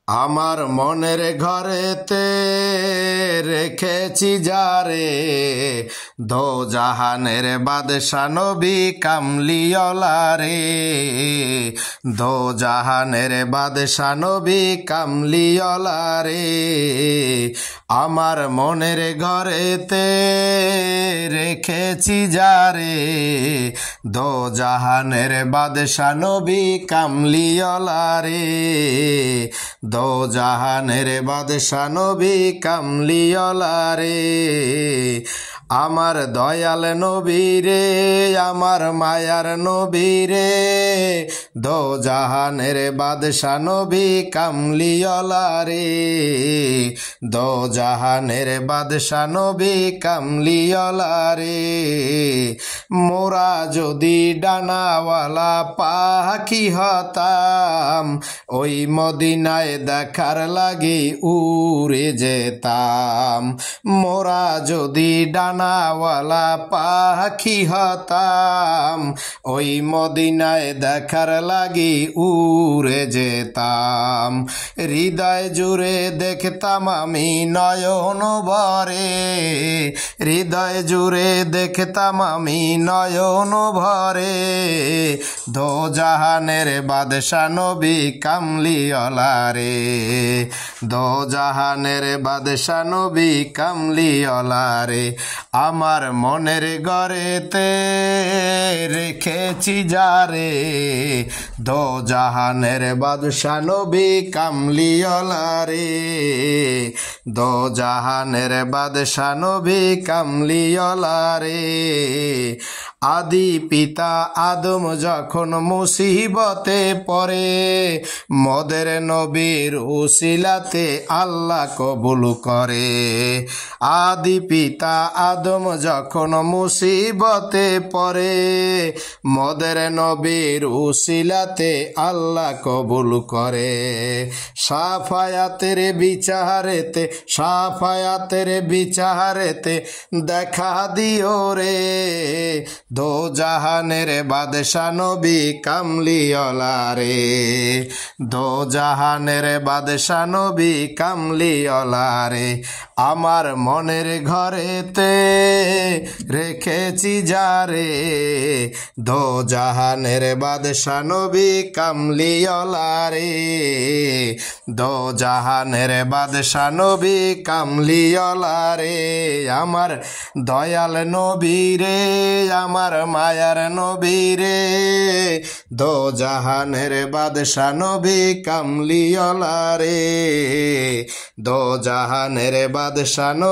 আমার মনের ঘরেতে রেখেছি যারে, দো জাহানের বাদশা নবী কামলিওয়ালা রে। দো জাহানের বাদশা নবী কামলিওয়ালা রে। আমার মনের ঘরেতে রেখেছি যারে, দো জাহানের বাদশা নবী কামলিওয়ালা রে। দো জাহানের বাদশা নবী কামলিওয়ালা রে। আমার দয়াল নবী রে, আমার মায়ার নবী রে। দো জাহানের বাদশা নবী কামলিওয়ালা রে। দো জাহানের বাদশা নবী কামলিওয়ালা রে। মোরা যদি ডানাওয়ালা পাখি হতাম, ওই মদিনায় দেখার লাগি উড়ে যেতাম। মোরা যদি ডানাওয়ালা পাখি হতাম, ওই মদিনায় দেখার লাগি উড়ে যেতাম। হৃদয় জুড়ে দেখতাম আমি নয়ন ভরে, হৃদয় জুড়ে দেখতাম আমি নয়ন ভরে। দো জাহানের বাদশা নবী কামলিওয়ালা রে। দো জাহানের বাদশা নবী কামলিওয়ালা রে। আমার মনের ঘরেতে রেখেছি যারে, দো জাহানের বাদশা নবী কামলিওয়ালা রে। দো জাহানের বাদশা নবী কামলিওয়ালা রে। আদি পিতা আদম যখন মুসিবতে পড়ে, মদের নবীর উসিলাতে আল্লাহ কবুল করে। আদি পিতা আদম যখন মুসিবতে পড়ে, মদের নবীর উসিলাতে আল্লাহ কবুল করে। সাফায়াতের বিচারেতে, সাফায়াতের বিচারেতে দেখা দিও রে। দো জাহানের বাদশা নবী কামলিওয়ালা রে। দো জাহানের বাদশা নবী কামলিওয়ালা রে। আমার মনের ঘরেতে রেখেছি যারে, দো জাহানের বাদশা নবী কামলিওয়ালা রে। দো জাহানের বাদশা নবী কামলিওয়ালা রে। আমার দয়াল নবী রে, আমার মায়ার নবী রে। দো জাহানের বাদশা নবী কামলিওয়ালা রে। দো জাহানের বাদশা নবী।